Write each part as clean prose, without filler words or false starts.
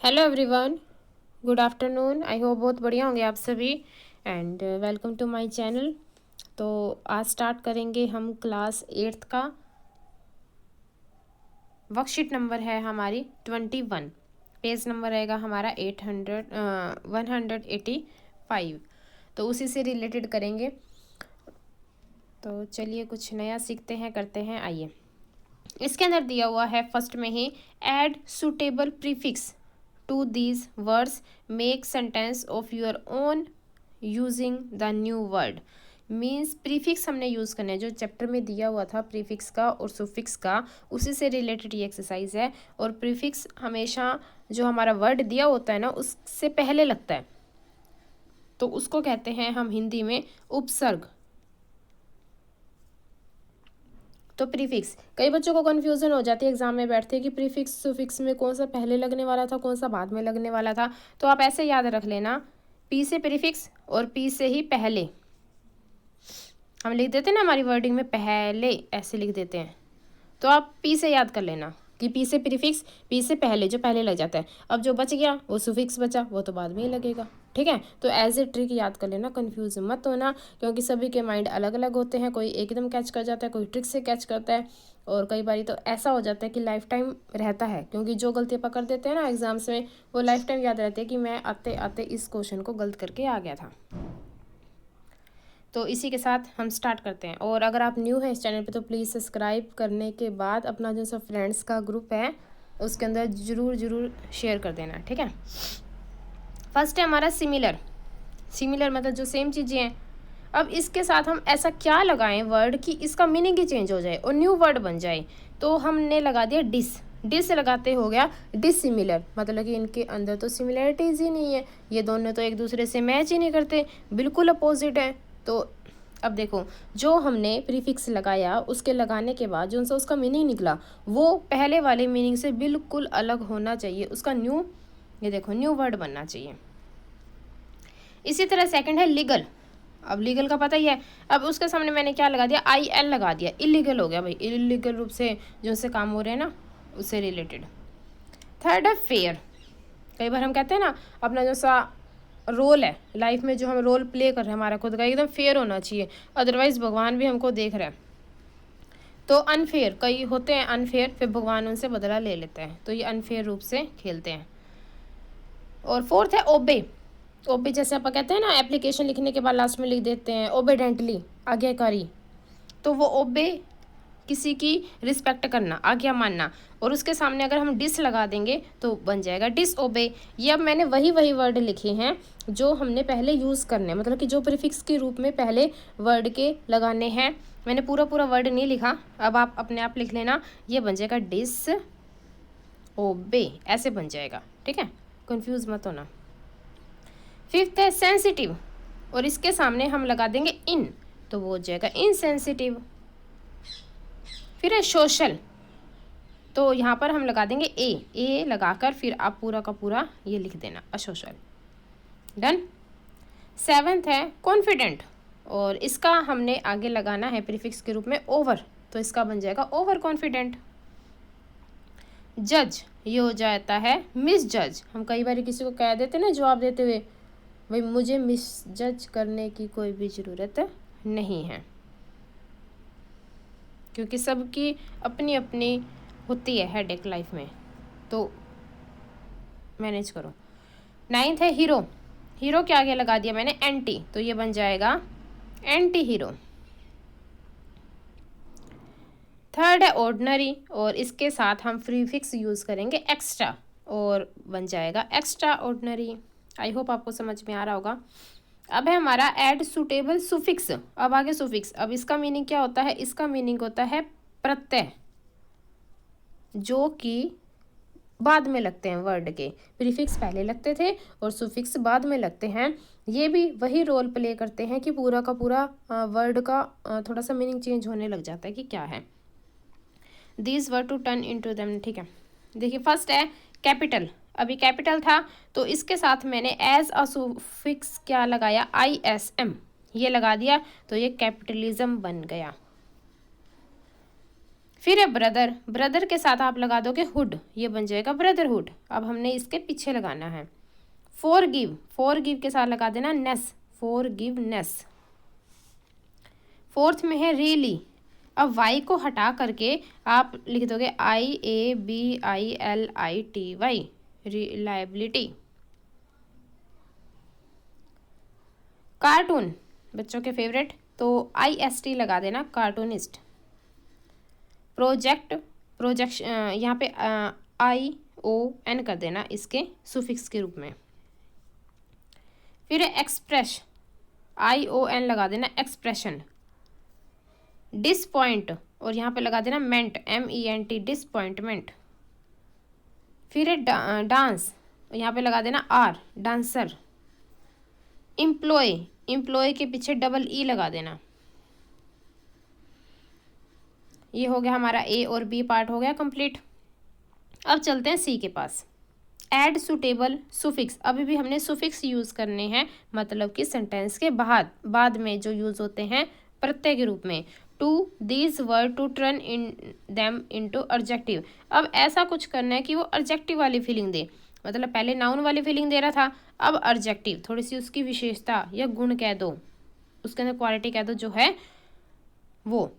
Hello everyone, good afternoon. I hope बहुत बढ़िया होंगे आप सभी and welcome to my channel. तो आज स्टार्ट करेंगे हम क्लास 8th का। वर्कशीट नंबर है हमारी 21। पेज नंबर रहेगा हमारा 185। तो उसी से रिलेटेड करेंगे। तो चलिए कुछ नया सीखते हैं, करते हैं। आइए, इसके अंदर दिया हुआ है फर्स्ट में ही add suitable prefix to these words, make sentence of your own using the new word. Means prefix हमने यूज़ करना है, जो चैप्टर में दिया हुआ था प्रीफिक्स का और सुफिक्स का, उसी से रिलेटेड ये एक्सरसाइज है। और प्रीफिक्स हमेशा जो हमारा वर्ड दिया होता है ना, उससे पहले लगता है, तो उसको कहते हैं हम हिंदी में उपसर्ग। तो प्रीफिक्स, कई बच्चों को कन्फ्यूजन हो जाती है एग्जाम में बैठते हैं कि प्रीफिक्स सुफिक्स में कौन सा पहले लगने वाला था, कौन सा बाद में लगने वाला था। तो आप ऐसे याद रख लेना, पी से प्रीफिक्स और पी से ही पहले। हम लिख देते हैं ना हमारी वर्डिंग में पहले, ऐसे लिख देते हैं, तो आप पी से याद कर लेना कि पी से प्रीफिक्स, पी से पहले, जो पहले लग जाता है। अब जो बच गया वो सुफिक्स बचा, वो तो बाद में ही लगेगा। ठीक है, तो एज ए ट्रिक याद कर लेना, कंफ्यूज मत होना, क्योंकि सभी के माइंड अलग अलग होते हैं। कोई एकदम कैच कर जाता है, कोई ट्रिक से कैच करता है, और कई बार तो ऐसा हो जाता है कि लाइफ टाइम रहता है, क्योंकि जो गलती पकड़ देते हैं ना एग्जाम्स में, वो लाइफ टाइम याद रहती है कि मैं आते आते इस क्वेश्चन को गलत करके आ गया था। तो इसी के साथ हम स्टार्ट करते हैं। और अगर आप न्यू हैं इस चैनल पे तो प्लीज़ सब्सक्राइब करने के बाद अपना जो सब फ्रेंड्स का ग्रुप है उसके अंदर ज़रूर शेयर कर देना। ठीक है, फर्स्ट है हमारा सिमिलर। सिमिलर मतलब जो सेम चीज़ें हैं। अब इसके साथ हम ऐसा क्या लगाएं वर्ड कि इसका मीनिंग ही चेंज हो जाए और न्यू वर्ड बन जाए। तो हमने लगा दिया डिस। डिस लगाते हो गया डिसिमिलर, मतलब कि इनके अंदर तो सिमिलरिटीज़ ही नहीं है, ये दोनों तो एक दूसरे से मैच ही नहीं करते, बिल्कुल अपोजिट है। तो अब देखो, जो हमने प्रीफिक्स लगाया उसके लगाने के बाद जो सा उसका मीनिंग निकला वो पहले वाले मीनिंग से बिल्कुल अलग होना चाहिए, उसका न्यू, ये देखो न्यू वर्ड बनना चाहिए। इसी तरह सेकंड है लीगल। अब लीगल का पता ही है, अब उसके सामने मैंने क्या लगा दिया, IL लगा दिया, इलीगल हो गया भाई, इलीगल रूप से जो से काम हो रहे हैं ना उससे रिलेटेड। थर्ड है फेयर। कई बार हम कहते हैं ना अपना जो सा रोल है लाइफ में, जो हम रोल प्ले कर रहे हैं हमारा खुद का, एकदम फेयर होना चाहिए, अदरवाइज भगवान भी हमको देख रहे हैं। तो अनफेयर, कई होते हैं अनफेयर, फिर भगवान उनसे बदला ले लेते हैं, तो ये अनफेयर रूप से खेलते हैं। और फोर्थ है ओबे। ओबे जैसे आप कहते हैं ना एप्लीकेशन लिखने के बाद लास्ट में लिख देते हैं ओबेडेंटली, आज्ञाकारी, तो वो ओबे किसी की रिस्पेक्ट करना, आज्ञा मानना। और उसके सामने अगर हम डिस लगा देंगे तो बन जाएगा डिसओबे। ये अब मैंने वही वर्ड लिखे हैं जो हमने पहले यूज़ करने, मतलब कि जो प्रीफिक्स के रूप में पहले वर्ड के लगाने हैं। मैंने पूरा वर्ड नहीं लिखा, अब आप अपने आप लिख लेना, ये बन जाएगा डिस ओबे, ऐसे बन जाएगा। ठीक है, कंफ्यूज मत होना। फिफ्थ है सेंसिटिव, और इसके सामने हम लगा देंगे इन, तो वो हो जाएगा इनसेंसिटिव। फिर है सोशल, तो यहाँ पर हम लगा देंगे ए लगाकर फिर आप पूरा का पूरा ये लिख देना असोशल। डन। सेवेंथ है कॉन्फिडेंट, और इसका हमने आगे लगाना है प्रीफिक्स के रूप में ओवर, तो इसका बन जाएगा ओवर कॉन्फिडेंट। जज, ये हो जाता है मिस जज। हम कई बार किसी को कह देते ना जवाब देते हुए, भाई मुझे मिस जज करने की कोई भी ज़रूरत नहीं है, क्योंकि सबकी अपनी अपनी होती है हेडेक लाइफ में, तो मैनेज करो। नाइन्थ है हीरो। हीरो के आगे लगा दिया मैंने एंटी, तो ये बन जाएगा एंटी हीरो। थर्ड है ऑर्डिनरी, और इसके साथ हम प्रीफिक्स यूज़ करेंगे एक्स्ट्रा, और बन जाएगा एक्स्ट्रा ऑर्डिनरी। आई होप आपको समझ में आ रहा होगा। अब है हमारा ऐड सुटेबल सुफिक्स। अब आगे सुफिक्स, अब इसका मीनिंग क्या होता है, इसका मीनिंग होता है प्रत्यय, जो कि बाद में लगते हैं वर्ड के। प्रीफिक्स पहले लगते थे और सुफिक्स बाद में लगते हैं। ये भी वही रोल प्ले करते हैं कि पूरा का पूरा वर्ड का थोड़ा सा मीनिंग चेंज होने लग जाता है कि क्या है। These word to turn into them. ठीक है, देखिए फर्स्ट है कैपिटल। अभी कैपिटल था तो इसके साथ मैंने एज अ सुफिक्स क्या लगाया, ISM, ये लगा दिया, तो ये कैपिटलिज्म बन गया। फिर है ब्रदर, ब्रदर के साथ आप लगा दोगे हुड, ये बन जाएगा ब्रदरहुड। अब हमने इसके पीछे लगाना है। फॉरगिव, फॉरगिव के साथ लगा देना नेस, फॉरगिवनेस। फोर्थ में है रियली। अब वाई को हटा करके आप लिख दोगे IABILITY, रिलायबिलिटी। कार्टून, बच्चों के फेवरेट, तो IST लगा देना, कार्टूनिस्ट। प्रोजेक्ट, प्रोजेक्शन, यहाँ पे ION कर देना इसके सुफिक्स के रूप में। फिर एक्सप्रेस, ION लगा देना, एक्सप्रेशन। डिसपॉइंट, और यहाँ पे लगा देना मेंट, MENT, डिसपॉइंटमेंट। फिर है डांस, यहाँ पे लगा देना R, डांसर। एम्प्लॉय, एम्प्लॉय के पीछे EE लगा देना। ये हो गया हमारा A और B पार्ट हो गया कंप्लीट। अब चलते हैं C के पास। ऐड सुटेबल सुफिक्स, अभी भी हमने सुफिक्स यूज़ करने हैं, मतलब कि सेंटेंस के बाद में जो यूज़ होते हैं प्रत्यय के रूप में। To these word to turn in them into adjective. अब ऐसा कुछ करना है कि वो एडजेक्टिव वाली फीलिंग दे, मतलब पहले नाउन वाली फीलिंग दे रहा था, अब एडजेक्टिव, थोड़ी सी उसकी विशेषता या गुण कह दो, उसके अंदर क्वालिटी कह दो जो है वो।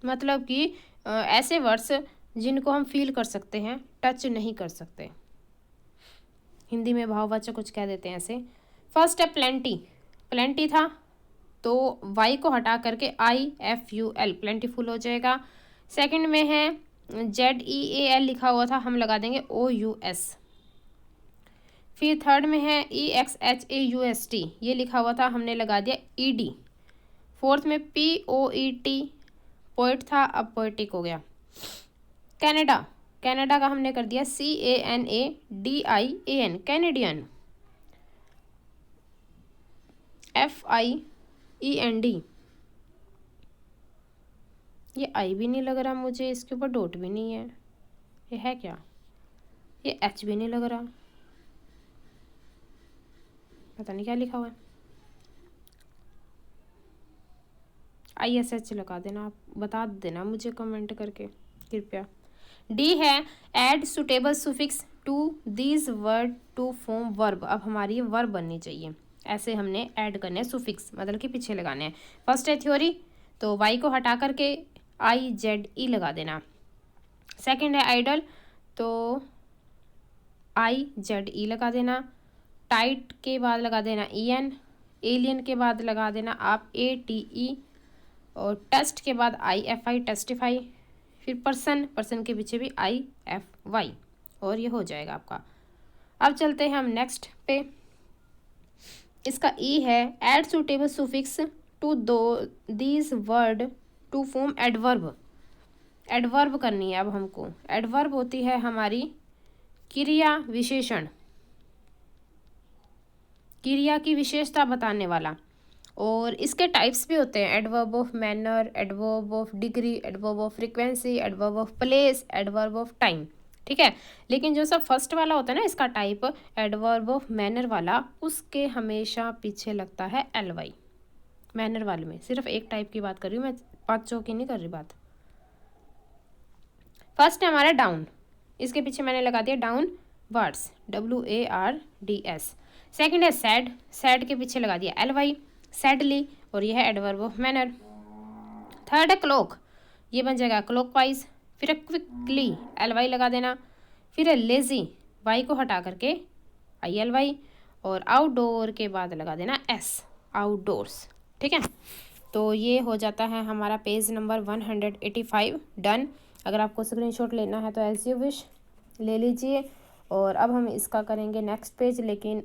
मतलब कि ऐसे वर्ड्स जिनको हम फील कर सकते हैं, टच नहीं कर सकते। हिंदी में भाववाचक कुछ कह देते हैं ऐसे। फर्स्ट है प्लेंटी, प्लेंटी था तो वाई को हटा करके IFUL, प्लेंटीफुल हो जाएगा। सेकंड में है ZEAL लिखा हुआ था, हम लगा देंगे OUS। फिर थर्ड में है EXHAUST, ये लिखा हुआ था, हमने लगा दिया ED। फोर्थ में POET, पोइट था, अब पोइटिक हो गया। कनाडा, कनाडा का हमने कर दिया CANADIAN, कैनेडियन। FIEND, ये आई भी नहीं लग रहा मुझे, इसके ऊपर डॉट भी नहीं है, ये है क्या? ये H भी नहीं लग रहा, पता नहीं क्या लिखा हुआ है। ISH लगा देना, आप बता देना मुझे कमेंट करके कृपया। D है add suitable suffix to these word to form verb. अब हमारी ये वर्ब बननी चाहिए, ऐसे हमने ऐड करने हैं सुफिक्स, मतलब कि पीछे लगाने हैं। फर्स्ट है थ्योरी, तो वाई को हटा करके IZE लगा देना। सेकंड है आइडल, तो IZE लगा देना। टाइट के बाद लगा देना EN, एलियन के बाद लगा देना आप ATE, और टेस्ट के बाद IFI, टेस्टिफाई। फिर पर्सन, पर्सन के पीछे भी IFY, और ये हो जाएगा आपका। अब चलते हैं हम नेक्स्ट पे। इसका E है add suitable suffix to do these word to form adverb. Adverb करनी है अब हमको। एडवर्ब होती है हमारी क्रिया विशेषण, क्रिया की विशेषता बताने वाला, और इसके टाइप्स भी होते हैं, adverb of manner, adverb of degree, adverb of frequency, adverb of place, adverb of time. ठीक है, लेकिन जो सब फर्स्ट वाला होता है ना इसका टाइप, एडवर्ब ऑफ मैनर वाला, उसके हमेशा पीछे लगता है LY। मैनर वाले में सिर्फ एक टाइप की बात कर रही हूँ मैं, पाँचों की नहीं कर रही बात। फर्स्ट है हमारा डाउन, इसके पीछे मैंने लगा दिया डाउन वर्ड्स, WARDS। सेकेंड है सैड, सैड के पीछे लगा दिया LY, सैडली, और यह है एडवर्ब ऑफ मैनर। थर्ड है क्लॉक, ये बन जाएगा क्लॉकवाइज। फिर है क्विकली, LY लगा देना। फिर है लेजी, वाई को हटा करके ILY, और आउटडोर के बाद लगा देना S, आउटडोर्स। ठीक है, तो ये हो जाता है हमारा पेज नंबर 185 डन। अगर आपको स्क्रीनशॉट लेना है तो एज यू विश ले लीजिए। और अब हम इसका करेंगे नेक्स्ट पेज, लेकिन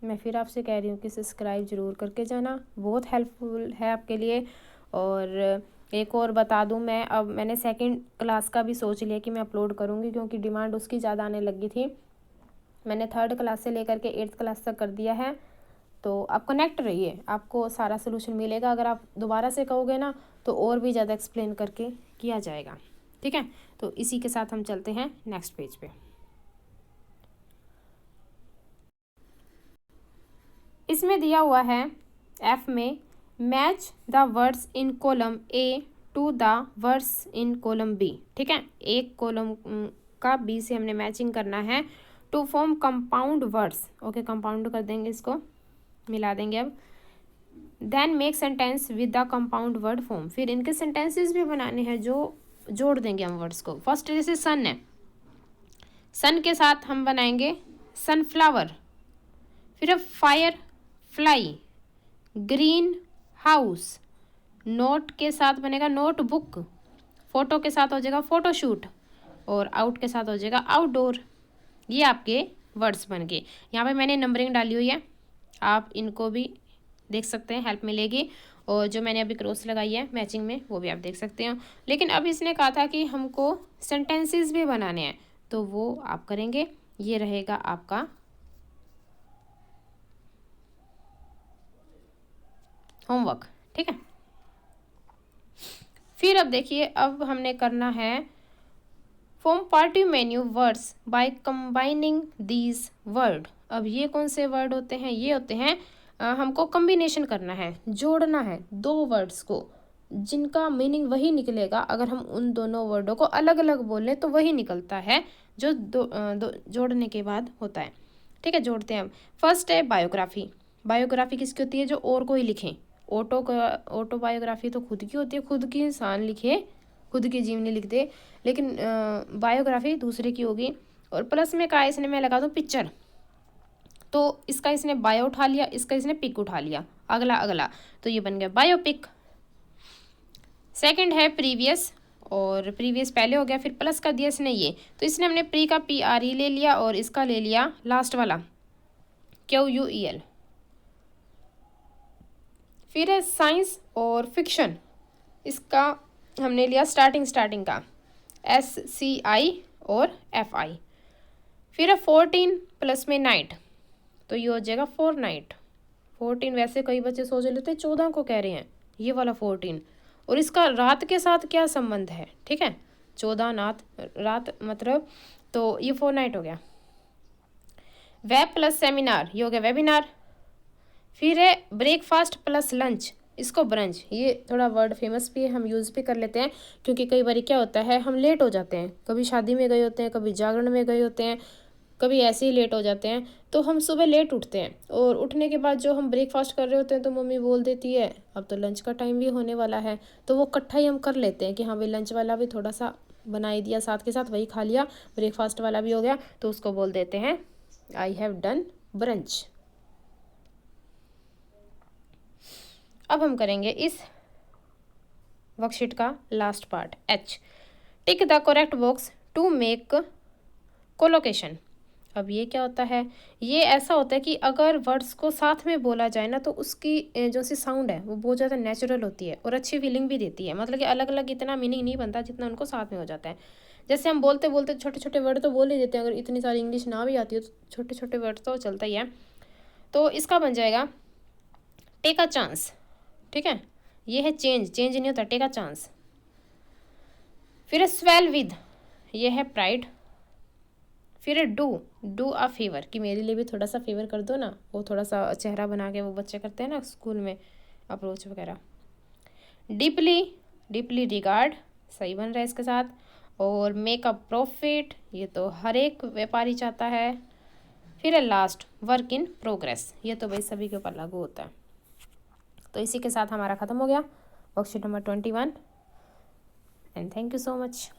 मैं फिर आपसे कह रही हूँ कि सब्सक्राइब ज़रूर करके जाना, बहुत हेल्पफुल है आपके लिए। और एक और बता दूँ मैं, अब मैंने सेकंड क्लास का भी सोच लिया कि मैं अपलोड करूँगी, क्योंकि डिमांड उसकी ज़्यादा आने लगी थी। मैंने थर्ड क्लास से लेकर के 8th क्लास तक कर दिया है, तो आप कनेक्ट रहिए, आपको सारा सोल्यूशन मिलेगा। अगर आप दोबारा से कहोगे ना तो और भी ज़्यादा एक्सप्लेन करके किया जाएगा। ठीक है, तो इसी के साथ हम चलते हैं नेक्स्ट पेज पे। इसमें दिया हुआ है F में match the words in column A to the words in column B. ठीक है, एक कॉलम का बी से हमने मैचिंग करना है to form compound words. Okay, compound कर देंगे, इसको मिला देंगे। अब then make sentence with the compound word form. फिर इनके सेंटेंसेस भी बनाने हैं जो जोड़ देंगे हम वर्ड्स को। फर्स्ट जैसे सन है, सन के साथ हम बनाएंगे सनफ्लावर। फिर अब fire fly, green house, note के साथ बनेगा नोटबुक, फोटो के साथ हो जाएगा फोटोशूट, और आउट के साथ हो जाएगा आउटडोर। ये आपके वर्ड्स बन गए। यहाँ पे मैंने नंबरिंग डाली हुई है, आप इनको भी देख सकते हैं, हेल्प मिलेगी। और जो मैंने अभी क्रॉस लगाई है मैचिंग में वो भी आप देख सकते हो। लेकिन अब इसने कहा था कि हमको सेंटेंसेस भी बनाने हैं, तो वो आप करेंगे। ये रहेगा आपका होमवर्क। ठीक है, फिर अब देखिए, अब हमने करना है form party menu words by combining these word. अब ये कौन से वर्ड होते हैं? ये होते हैं हमको कम्बिनेशन करना है, जोड़ना है दो वर्ड्स को, जिनका मीनिंग वही निकलेगा। अगर हम उन दोनों वर्डों को अलग अलग बोलें तो वही निकलता है जो दो जोड़ने के बाद होता है। ठीक है, जोड़ते हैं। अब फर्स्ट है बायोग्राफी। बायोग्राफी किसकी होती है? जो और कोई लिखे। ऑटोबायोग्राफी तो खुद की होती है, खुद की इंसान लिखे, खुद की जीवनी लिख दे। लेकिन बायोग्राफी दूसरे की होगी। और प्लस में कहा इसने, मैं लगा दूँ पिक्चर, तो इसका इसने बायो उठा लिया, इसका इसने पिक उठा लिया, अगला अगला, तो ये बन गया बायोपिक। सेकंड है प्रीवियस, और प्रीवियस पहले हो गया, फिर प्लस कर दिया इसने ये, तो इसने हमने प्री का PRE ले लिया और इसका ले लिया लास्ट वाला QUEL। फिर है साइंस और फिक्शन, इसका हमने लिया स्टार्टिंग का SCI और FI। फिर है 14 प्लस में नाइट, तो ये हो जाएगा 4 नाइट। 14 वैसे कई बच्चे सोच लेते हैं 14 को कह रहे हैं, ये वाला 14। और इसका रात के साथ क्या संबंध है? ठीक है, 14 रात मतलब, तो ये 4 नाइट हो गया। वेब प्लस सेमिनार, ये हो गया वेबिनार। फिर है ब्रेकफास्ट प्लस लंच, इसको ब्रंच। ये थोड़ा वर्ड फेमस भी है, हम यूज़ भी कर लेते हैं, क्योंकि कई बार क्या होता है हम लेट हो जाते हैं, कभी शादी में गए होते हैं, कभी जागरण में गए होते हैं, कभी ऐसे ही लेट हो जाते हैं, तो हम सुबह लेट उठते हैं। और उठने के बाद जो हम ब्रेकफास्ट कर रहे होते हैं तो मम्मी बोल देती है अब तो लंच का टाइम भी होने वाला है, तो वो इकट्ठा ही हम कर लेते हैं कि हाँ भाई लंच वाला भी थोड़ा सा बना ही दिया, साथ के साथ वही खा लिया, ब्रेकफास्ट वाला भी हो गया, तो उसको बोल देते हैं आई हैव डन ब्रंच। अब हम करेंगे इस वर्कशीट का last part H। Tick the correct box to make collocation. अब ये क्या होता है? ये ऐसा होता है कि अगर वर्ड्स को साथ में बोला जाए ना, तो उसकी जो सी साउंड है वो बहुत ज़्यादा नेचुरल होती है और अच्छी फीलिंग भी देती है। मतलब कि अलग अलग इतना मीनिंग नहीं बनता जितना उनको साथ में हो जाता है। जैसे हम बोलते बोलते छोटे छोटे वर्ड तो बोल ही देते हैं, अगर इतनी सारी इंग्लिश ना भी आती हो तो छोटे छोटे वर्ड तो चलता ही है। तो इसका बन जाएगा टेक अ चांस। ठीक है, ये है चेंज नहीं होता, टेक अ चांस। फिर है स्वेल विद, ये है प्राइड। फिर है डू अ फेवर, कि मेरे लिए भी थोड़ा सा फेवर कर दो ना, वो थोड़ा सा चेहरा बना के वो बच्चे करते हैं ना स्कूल में, अप्रोच वगैरह। डीपली रिगार्ड, सही बन रहा है इसके साथ। और मेक अ प्रॉफिट, ये तो हर एक व्यापारी चाहता है। फिर है लास्ट वर्क इन प्रोग्रेस, ये तो भाई सभी के ऊपर लागू होता है। तो इसी के साथ हमारा ख़त्म हो गया worksheet number 21 and thank you so much.